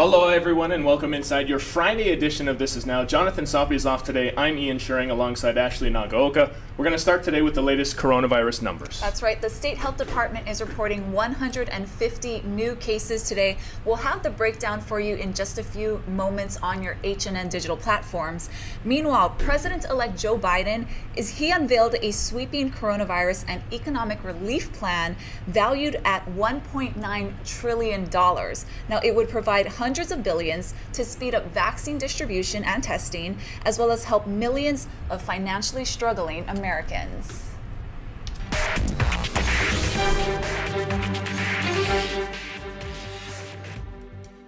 Hello everyone and welcome inside your Friday edition of This Is Now. Jonathan Soppy is off today. I'm Ian Shuring alongside Ashley Nagaoka. We're going to start today with the latest coronavirus numbers. That's right. The State Health Department is reporting 150 new cases today. We'll have the breakdown for you in just a few moments on your HNN digital platforms. Meanwhile, President-elect Joe Biden he unveiled a sweeping coronavirus and economic relief plan valued at $1.9 trillion. Now, it would provide hundreds of billions to speed up vaccine distribution and testing, as well as help millions of financially struggling Americans.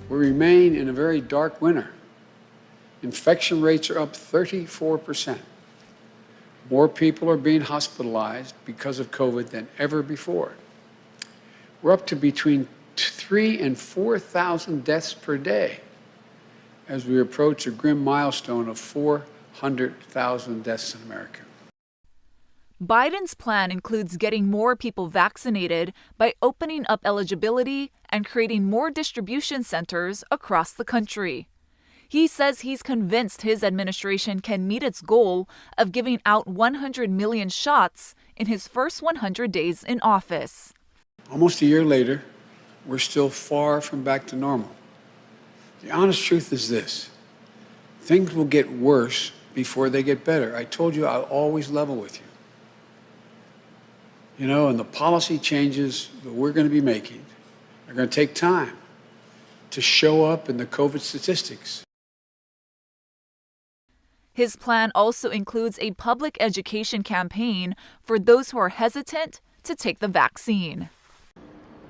We remain in a very dark winter. Infection rates are up 34%. More people are being hospitalized because of COVID than ever before. We're up to between 3,000 and 4,000 deaths per day as we approach a grim milestone of 400,000 deaths in America. Biden's plan includes getting more people vaccinated by opening up eligibility and creating more distribution centers across the country. He says he's convinced his administration can meet its goal of giving out 100 million shots in his first 100 days in office. Almost a year later, we're still far from back to normal. The honest truth is this: things will get worse before they get better. I told you I'll always level with you. You know, and the policy changes that we're going to be making are going to take time to show up in the COVID statistics. His plan also includes a public education campaign for those who are hesitant to take the vaccine.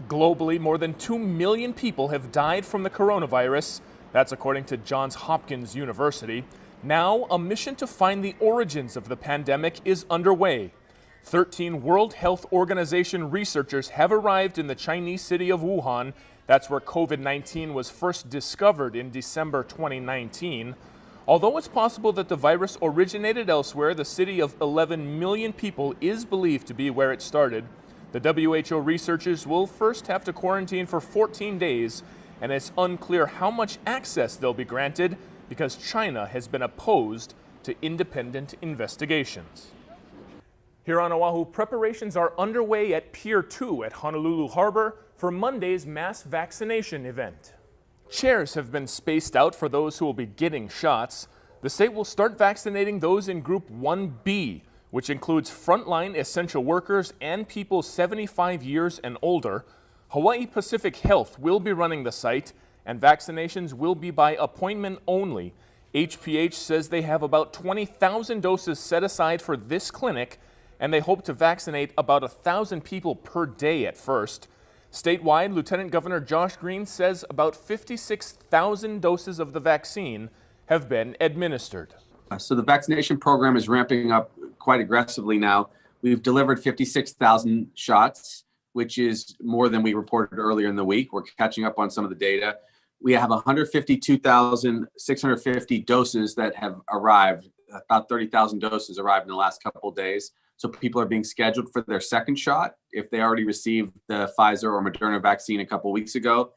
Globally, more than 2 million people have died from the coronavirus. That's according to Johns Hopkins University. Now, a mission to find the origins of the pandemic is underway. 13 World Health Organization researchers have arrived in the Chinese city of Wuhan. That's where COVID-19 was first discovered in December 2019. Although it's possible that the virus originated elsewhere, the city of 11 million people is believed to be where it started. The WHO researchers will first have to quarantine for 14 days, and it's unclear how much access they'll be granted because China has been opposed to independent investigations. Here on Oahu, preparations are underway at Pier 2 at Honolulu Harbor for Monday's mass vaccination event. Chairs have been spaced out for those who will be getting shots. The state will start vaccinating those in Group 1B, which includes frontline essential workers and people 75 years and older. Hawaii Pacific Health will be running the site, and vaccinations will be by appointment only. HPH says they have about 20,000 doses set aside for this clinic, and they hope to vaccinate about 1,000 people per day at first. Statewide, Lieutenant Governor Josh Green says about 56,000 doses of the vaccine have been administered. So the vaccination program is ramping up quite aggressively now. We've delivered 56,000 shots, which is more than we reported earlier in the week. We're catching up on some of the data. We have 152,650 doses that have arrived. About 30,000 doses arrived in the last couple of days. So people are being scheduled for their second shot if they already received the Pfizer or Moderna vaccine a couple of weeks ago,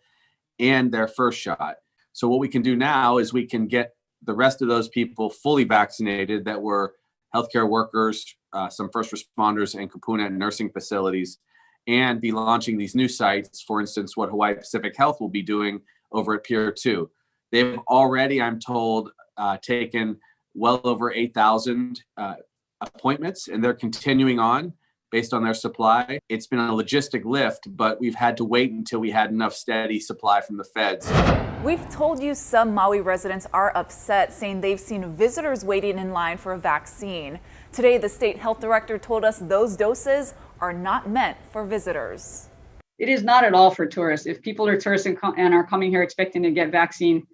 and their first shot. So what we can do now is we can get the rest of those people fully vaccinated that were healthcare workers, some first responders, and kapuna and nursing facilities, and be launching these new sites. For instance, what Hawaii Pacific Health will be doing over at Pier 2. They've already, I'm told, taken well over 8,000 appointments, and they're continuing on based on their supply. It's been a logistic lift, but we've had to wait until we had enough steady supply from the feds. We've told you some Maui residents are upset, saying they've seen visitors waiting in line for a vaccine. Today, the state health director told us those doses are not meant for visitors. It is not at all for tourists. If people are tourists and are coming here expecting to get vaccine,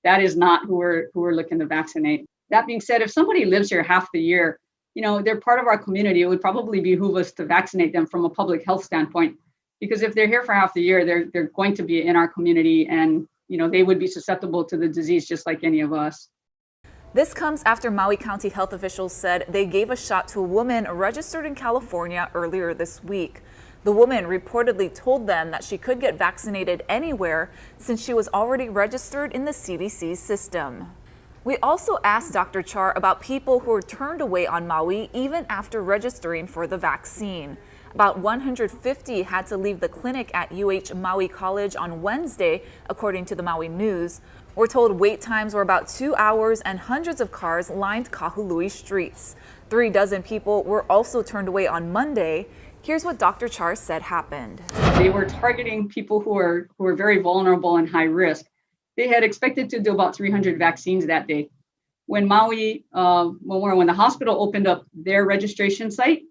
that is not who we're looking to vaccinate. That being said, if somebody lives here half the year, you know, they're part of our community, it would probably behoove us to vaccinate them from a public health standpoint, because if they're here for half the year, they're going to be in our community, and, you know, they would be susceptible to the disease just like any of us. This comes after Maui County health officials said they gave a shot to a woman registered in California earlier this week. The woman reportedly told them that she could get vaccinated anywhere since she was already registered in the CDC system. We also asked Dr. Char about people who were turned away on Maui even after registering for the vaccine. About 150 had to leave the clinic at Maui College on Wednesday, according to the Maui News. We're told wait times were about 2 hours and hundreds of cars lined Kahului streets. 36 people were also turned away on Monday. Here's what Dr. Char said happened. They were targeting people who are very vulnerable and high risk. They had expected to do about 300 vaccines that day. When Maui, when the hospital opened up their registration site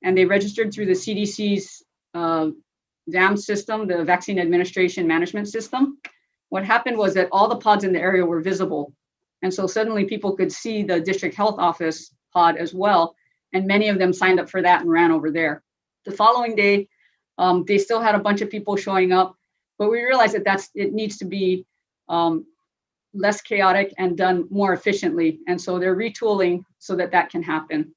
and they registered through the CDC's VAM system, the Vaccine Administration Management System, what happened was that all the pods in the area were visible. And so suddenly people could see the district health office pod as well. And many of them signed up for that and ran over there. The following day, they still had a bunch of people showing up, but we realized that it needs to be less chaotic and done more efficiently. And so they're retooling so that can happen.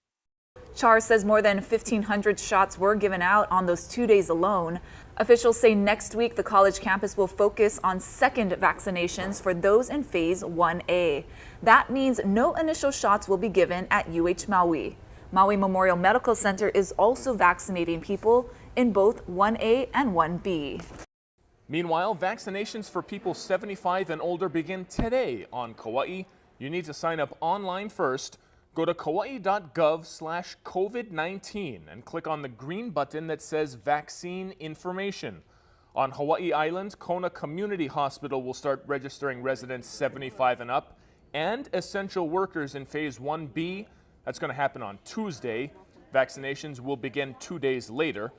Char says more than 1,500 shots were given out on those 2 days alone. Officials say next week the college campus will focus on second vaccinations for those in phase 1A. That means no initial shots will be given at Maui. Maui Memorial Medical Center is also vaccinating people in both 1A and 1B. Meanwhile, vaccinations for people 75 and older begin today on Kauai. You need to sign up online first. Go to kauai.gov/COVID-19 and click on the green button that says Vaccine Information. On Hawaii Island, Kona Community Hospital will start registering residents 75 and up and essential workers in Phase 1B. That's going to happen on Tuesday. Vaccinations will begin 2 days later.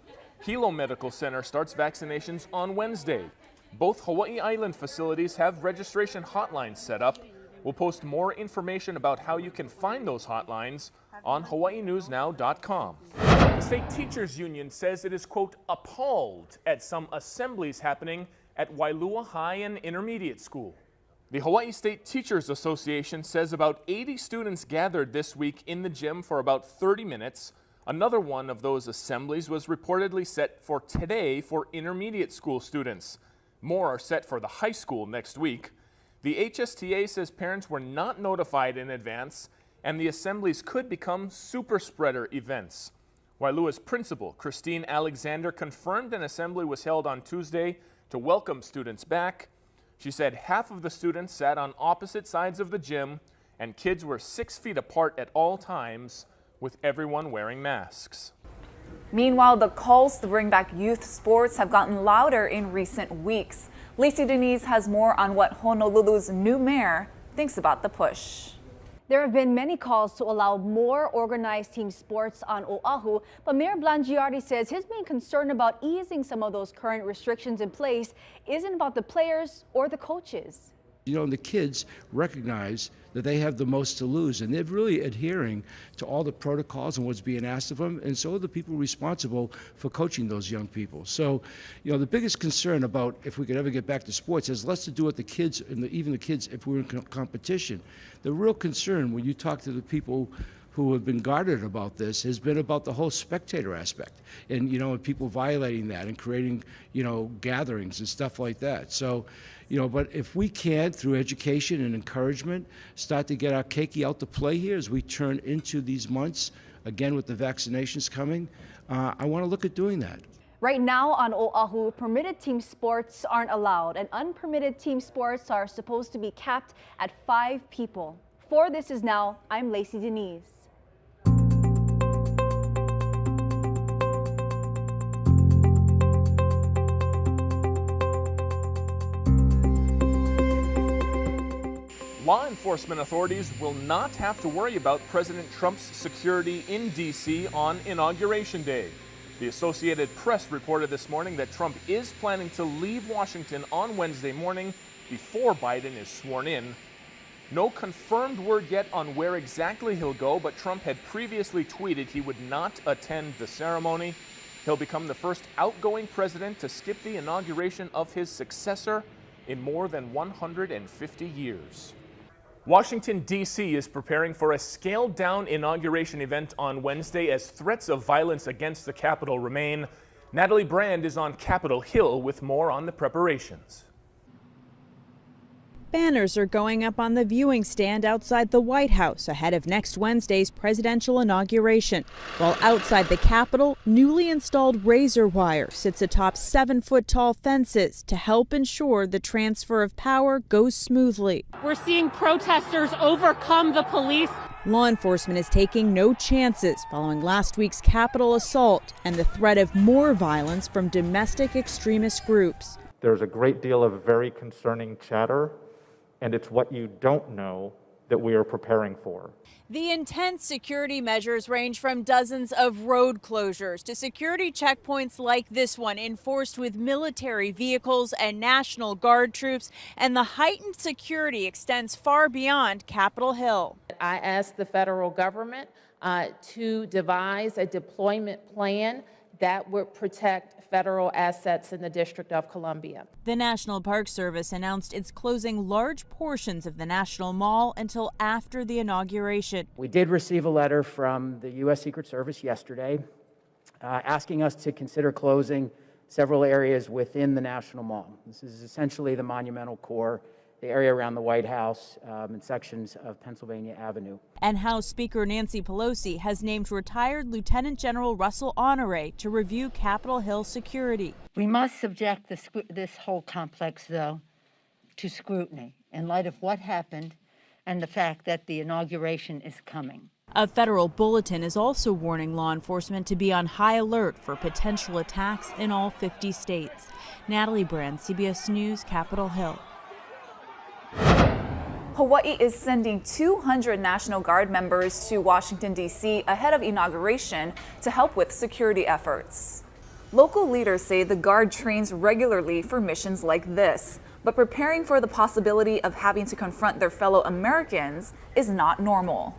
Hilo Medical Center starts vaccinations on Wednesday. Both Hawaii Island facilities have registration hotlines set up. We'll post more information about how you can find those hotlines on hawaiinewsnow.com. The State Teachers Union says it is, quote, appalled at some assemblies happening at Wailua High and Intermediate School. The Hawaii State Teachers Association says about 80 students gathered this week in the gym for about 30 minutes. Another one of those assemblies was reportedly set for today for intermediate school students. More are set for the high school next week. The HSTA says parents were not notified in advance and the assemblies could become super spreader events. Wailua's principal, Christine Alexander, confirmed an assembly was held on Tuesday to welcome students back. She said half of the students sat on opposite sides of the gym and kids were 6 feet apart at all times, with everyone wearing masks. Meanwhile, the calls to bring back youth sports have gotten louder in recent weeks. Lacey Denise has more on what Honolulu's new mayor thinks about the push. There have been many calls to allow more organized team sports on Oahu, but Mayor Blangiardi says his main concern about easing some of those current restrictions in place isn't about the players or the coaches. You know, the kids recognize that they have the most to lose, and they're really adhering to all the protocols and what's being asked of them, and so are the people responsible for coaching those young people. So, you know, the biggest concern about if we could ever get back to sports has less to do with the kids, and even the kids if we're in competition. The real concern when you talk to the people who have been guarded about this has been about the whole spectator aspect and, you know, and people violating that and creating, you know, gatherings and stuff like that. So, you know, but if we can, through education and encouragement, start to get our keiki out to play here as we turn into these months, again with the vaccinations coming, I want to look at doing that. Right now on Oahu, permitted team sports aren't allowed and unpermitted team sports are supposed to be capped at 5 people. For This Is Now, I'm Lacey Denise. Law enforcement authorities will not have to worry about President Trump's security in D.C. on Inauguration Day. The Associated Press reported this morning that Trump is planning to leave Washington on Wednesday morning before Biden is sworn in. No confirmed word yet on where exactly he'll go, but Trump had previously tweeted he would not attend the ceremony. He'll become the first outgoing president to skip the inauguration of his successor in more than 150 years. Washington, D.C. is preparing for a scaled-down inauguration event on Wednesday as threats of violence against the Capitol remain. Natalie Brand is on Capitol Hill with more on the preparations. Banners are going up on the viewing stand outside the White House ahead of next Wednesday's presidential inauguration. While outside the Capitol, newly installed razor wire sits atop 7-foot-tall fences to help ensure the transfer of power goes smoothly. We're seeing protesters overcome the police. Law enforcement is taking no chances following last week's Capitol assault and the threat of more violence from domestic extremist groups. There's a great deal of very concerning chatter, and it's what you don't know that we are preparing for. The intense security measures range from dozens of road closures to security checkpoints like this one enforced with military vehicles and National Guard troops, and the heightened security extends far beyond Capitol Hill. I asked the federal government to devise a deployment plan that would protect federal assets in the District of Columbia. The National Park Service announced it's closing large portions of the National Mall until after the inauguration. We did receive a letter from the U.S. Secret Service yesterday asking us to consider closing several areas within the National Mall. This is essentially the monumental core, the area around the White House, and sections of Pennsylvania Avenue. And House Speaker Nancy Pelosi has named retired Lieutenant General Russell Honore to review Capitol Hill security. We must subject this whole complex, though, to scrutiny in light of what happened and the fact that the inauguration is coming. A federal bulletin is also warning law enforcement to be on high alert for potential attacks in all 50 states. Natalie Brand, CBS News, Capitol Hill. Hawaii is sending 200 National Guard members to Washington, D.C. ahead of inauguration to help with security efforts. Local leaders say the Guard trains regularly for missions like this, but preparing for the possibility of having to confront their fellow Americans is not normal.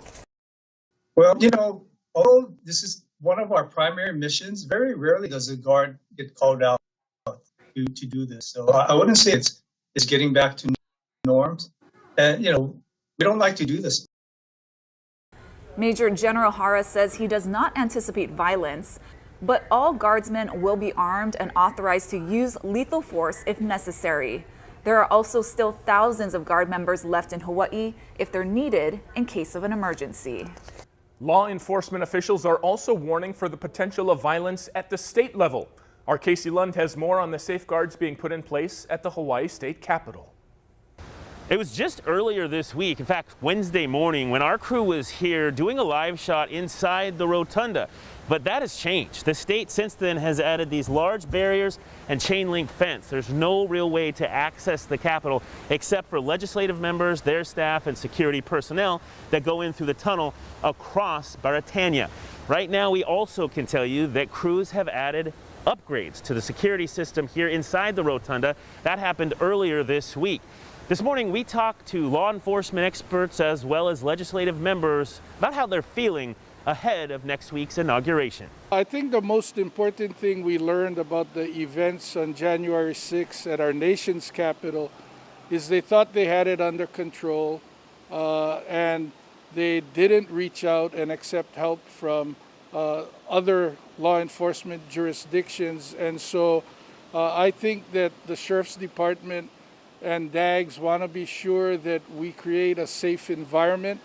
Well, although this is one of our primary missions, very rarely does the Guard get called out to do this. So I wouldn't say it's getting back to norms. We don't like to do this. Major General Hara says he does not anticipate violence, but all guardsmen will be armed and authorized to use lethal force if necessary. There are also still thousands of Guard members left in Hawaii if they're needed in case of an emergency. Law enforcement officials are also warning for the potential of violence at the state level. Our Casey Lund has more on the safeguards being put in place at the Hawaii State Capitol. It was just earlier this week, in fact, Wednesday morning, when our crew was here doing a live shot inside the rotunda. But that has changed. The state since then has added these large barriers and chain link fence. There's no real way to access the Capitol except for legislative members, their staff, and security personnel that go in through the tunnel across Baratania. Right now, we also can tell you that crews have added upgrades to the security system here inside the rotunda. That happened earlier this week. This morning, we talked to law enforcement experts as well as legislative members about how they're feeling ahead of next week's inauguration. I think the most important thing we learned about the events on January 6th at our nation's capital is they thought they had it under control and they didn't reach out and accept help from other law enforcement jurisdictions. And so I think that the Sheriff's Department and DAGs want to be sure that we create a safe environment.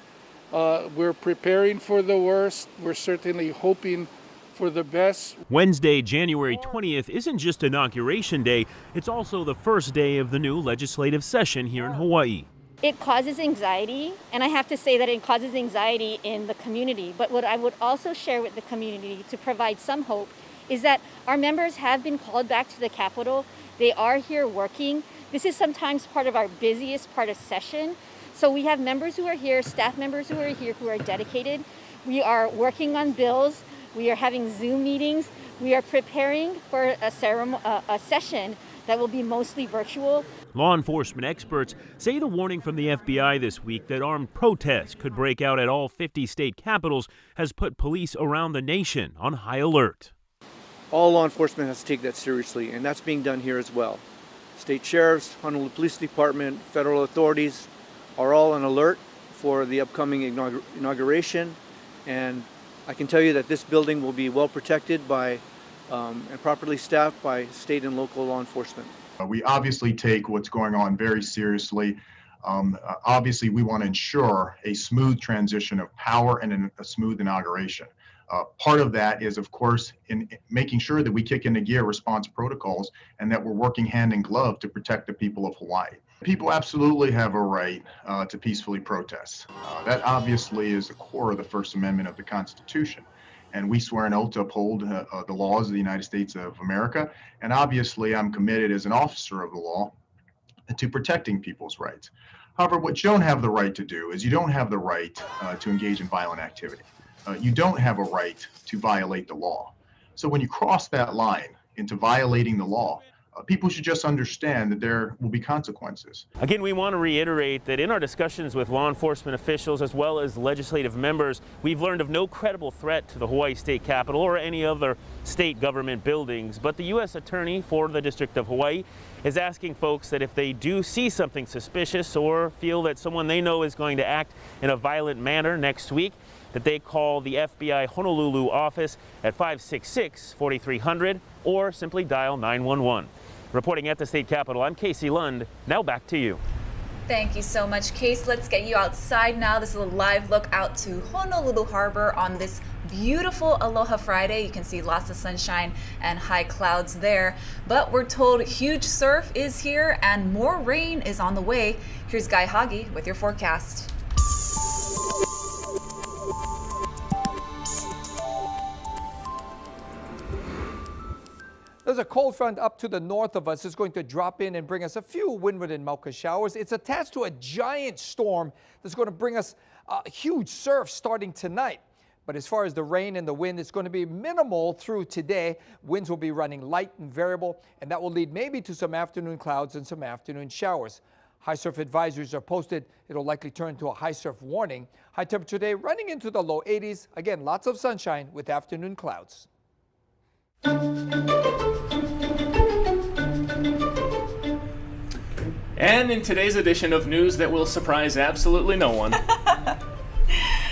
We're preparing for the worst. We're certainly hoping for the best. Wednesday, January 20th isn't just Inauguration Day, it's also the first day of the new legislative session here in Hawaii. It causes anxiety, and I have to say that it causes anxiety in the community. But what I would also share with the community to provide some hope is that our members have been called back to the Capitol. They are here working. This is sometimes part of our busiest part of session. So we have members who are here, staff members who are here, who are dedicated. We are working on bills. We are having Zoom meetings. We are preparing for a session that will be mostly virtual. Law enforcement experts say the warning from the FBI this week that armed protests could break out at all 50 state capitals has put police around the nation on high alert. All law enforcement has to take that seriously, and that's being done here as well. State sheriffs, Honolulu Police Department, federal authorities are all on alert for the upcoming inauguration, and I can tell you that this building will be well protected by and properly staffed by state and local law enforcement. We obviously take what's going on very seriously. Obviously, we want to ensure a smooth transition of power and a smooth inauguration. Part of that is, of course, in making sure that we kick into gear response protocols and that we're working hand in glove to protect the people of Hawaii. People absolutely have a right to peacefully protest. That obviously is the core of the First Amendment of the Constitution. And we swear an oath to uphold the laws of the United States of America. And obviously, I'm committed as an officer of the law to protecting people's rights. However, what you don't have the right to do is you don't have the right to engage in violent activity. You don't have a right to violate the law. So when you cross that line into violating the law, people should just understand that there will be consequences. Again, we want to reiterate that in our discussions with law enforcement officials as well as legislative members, we've learned of no credible threat to the Hawaii State Capitol or any other state government buildings. But the U.S. Attorney for the District of Hawaii is asking folks that if they do see something suspicious or feel that someone they know is going to act in a violent manner next week, that they call the FBI Honolulu office at 566-4300 or simply dial 911. Reporting at the state capitol, I'm Casey Lund. Now back to you. Thank you so much, Case. Let's get you outside now. This is a live look out to Honolulu Harbor on this beautiful Aloha Friday. You can see lots of sunshine and high clouds there. But we're told huge surf is here and more rain is on the way. Here's Guy Hoggy with your forecast. There's a cold front up to the north of us. It's going to drop in and bring us a few windward and Mauka showers. It's attached to a giant storm that's going to bring us a huge surf starting tonight. But as far as the rain and the wind, it's going to be minimal through today. Winds will be running light and variable, and that will lead maybe to some afternoon clouds and some afternoon showers. High surf advisories are posted. It'll likely turn to a high surf warning. High temperature today running into the low 80s. Again, lots of sunshine with afternoon clouds. And in today's edition of news that will surprise absolutely no one.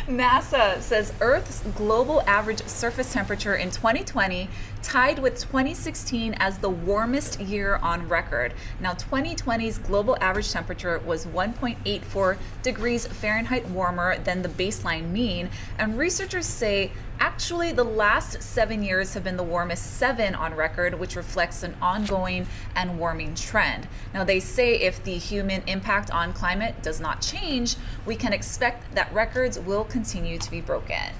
NASA says Earth's global average surface temperature in 2020 tied with 2016 as the warmest year on record. Now, 2020's global average temperature was 1.84 degrees Fahrenheit warmer than the baseline mean, and researchers say actually the last 7 years have been the warmest 7 on record, which reflects an ongoing and warming trend. Now, they say if the human impact on climate does not change, we can expect that records will continue to be broken.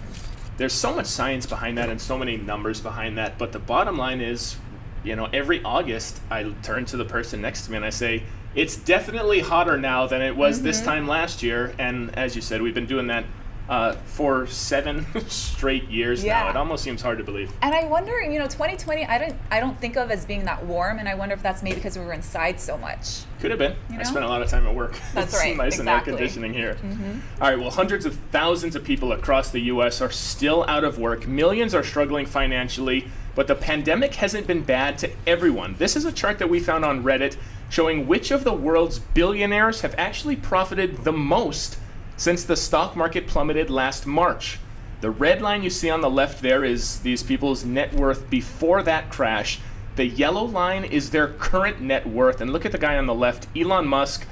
There's so much science behind that and so many numbers behind that, but the bottom line is, you know, every August I turn to the person next to me and I say, it's definitely hotter now than it was this time last year. And as you said, we've been doing that for 7 straight years now. It almost seems hard to believe. And I wonder, you know, 2020, I don't think of as being that warm, and I wonder if that's maybe because we were inside so much. Could have been. You know? I spent a lot of time at work. That's it's right. nice and air conditioning here. All right, well, hundreds of thousands of people across the U.S. are still out of work. Millions are struggling financially, but the pandemic hasn't been bad to everyone. This is a chart that we found on Reddit showing which of the world's billionaires have actually profited the most since the stock market plummeted last March. The red line you see on the left there is these people's net worth before that crash. The yellow line is their current net worth. And look at the guy on the left, Elon Musk,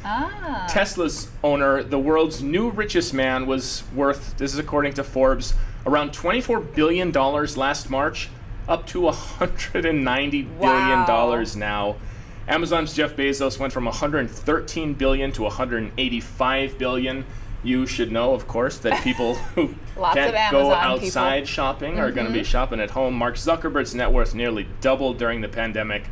Tesla's owner, the world's new richest man, was worth, this is according to Forbes, around $24 billion last March, up to $190 billion now. Amazon's Jeff Bezos went from $113 billion to $185 billion. You should know, of course, that people who can't go outside shopping are going to be shopping at home. Mark Zuckerberg's net worth nearly doubled during the pandemic.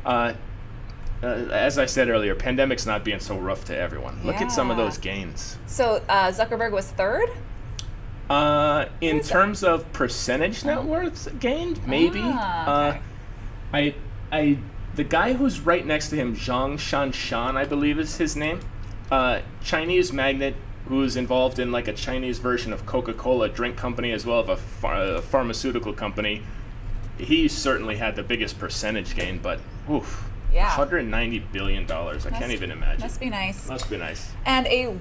As I said earlier, pandemic's not being so rough to everyone. Look at some of those gains. So Zuckerberg was third? In terms of percentage net worth gained, maybe. Okay. The guy who's right next to him, Zhang Shanshan, I believe is his name, Chinese magnate who's involved in like a Chinese version of Coca-Cola drink company as well as a pharmaceutical company. He certainly had the biggest percentage gain, but oof. Yeah. $190 billion. I can't even imagine. Must be nice. Must be nice. And a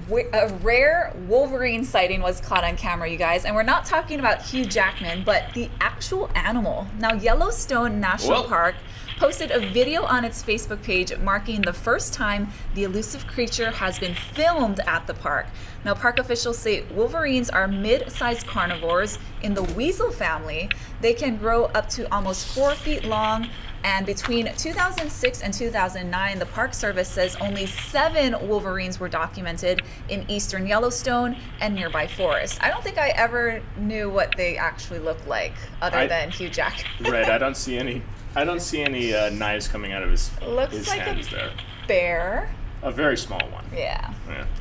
rare Wolverine sighting was caught on camera, you guys. And we're not talking about Hugh Jackman, but the actual animal. Now, Yellowstone National Park posted a video on its Facebook page marking the first time the elusive creature has been filmed at the park. Now, park officials say wolverines are mid-sized carnivores in the weasel family. They can grow up to almost 4 feet long. And between 2006 and 2009, the Park Service says only 7 wolverines were documented in eastern Yellowstone and nearby forests. I don't think I ever knew what they actually looked like, other than Hugh Jackman. Right, I don't see any knives coming out of his like hands there. Bear. A very small one. Yeah.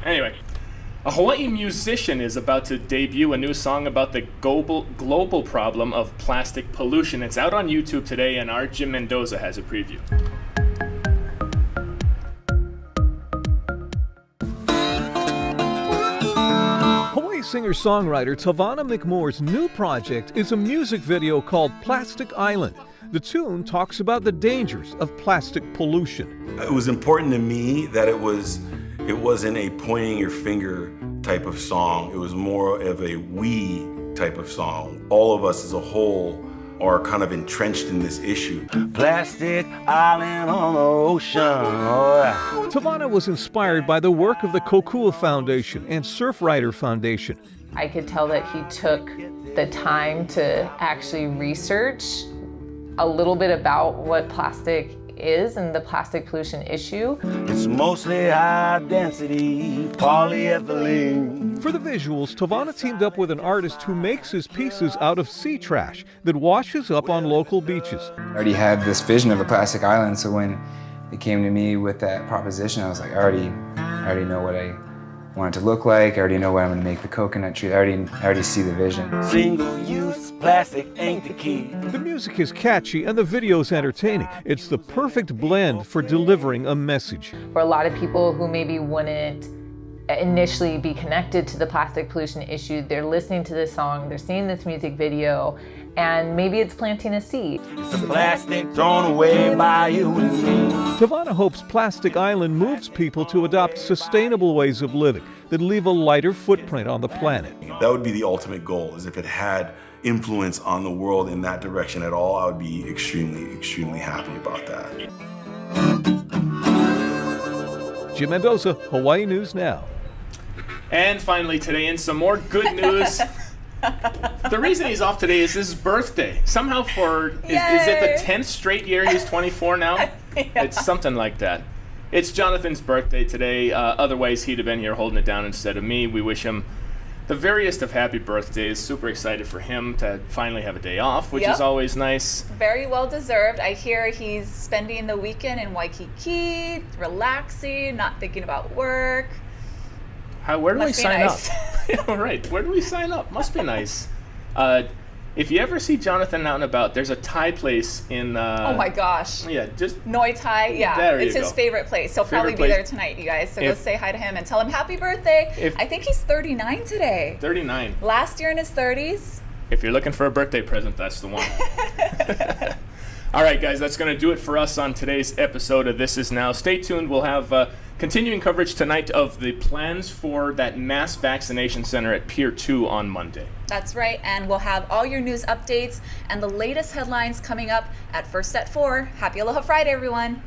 Anyway, a Hawaii musician is about to debut a new song about the global problem of plastic pollution. It's out on YouTube today, and our Jim Mendoza has a preview. Hawaii singer-songwriter Tavana McMoore's new project is a music video called Plastic Island. The tune talks about the dangers of plastic pollution. It was important to me that it wasn't a pointing your finger type of song. It was more of a we type of song. All of us as a whole are kind of entrenched in this issue. Plastic island on the ocean. Tavana was inspired by the work of the Kokua Foundation and Surfrider Foundation. I could tell that he took the time to actually research a little bit about what plastic is and the plastic pollution issue. It's mostly high density polyethylene. For the visuals, Tavana teamed up with an artist who makes his pieces out of sea trash that washes up on local beaches. I already had this vision of a plastic island, so when it came to me with that proposition, I was like, I already know what I want it to look like. I already know what I'm going to make the coconut tree. I already see the vision. Single-use plastic ain't the key. The music is catchy and the video's entertaining. It's the perfect blend for delivering a message. For a lot of people who maybe wouldn't initially be connected to the plastic pollution issue, they're listening to this song, they're seeing this music video, and maybe it's planting a seed. It's the plastic thrown away by you and me. Tavana hopes Plastic Island moves people to adopt sustainable ways of living that leave a lighter footprint on the planet. That would be the ultimate goal, is if it had influence on the world in that direction at all, I would be extremely, extremely happy about that. Jim Mendoza, Hawaii News Now. And finally today, in some more good news. The reason he's off today is his birthday. Somehow is it the 10th straight year he's 24 now? Yeah. It's something like that. It's Jonathan's birthday today. Otherwise, he'd have been here holding it down instead of me. We wish him the veriest of happy birthdays. Super excited for him to finally have a day off, which is always nice. Very well deserved. I hear he's spending the weekend in Waikiki, relaxing, not thinking about work. Where do we sign nice. up? Right, where do we sign up? Must be nice. If you ever see Jonathan out and about, there's a Thai place in... oh my gosh. Yeah, just... Noi Thai, yeah. There it's you his go. favorite place. He'll probably be there tonight, you guys. So go say hi to him and tell him happy birthday. I think he's 39 today. 39. Last year in his 30s. If you're looking for a birthday present, that's the one. All right, guys, that's going to do it for us on today's episode of This Is Now. Stay tuned. We'll have continuing coverage tonight of the plans for that mass vaccination center at Pier 2 on Monday. That's right, and we'll have all your news updates and the latest headlines coming up at First at 4. Happy Aloha Friday, everyone.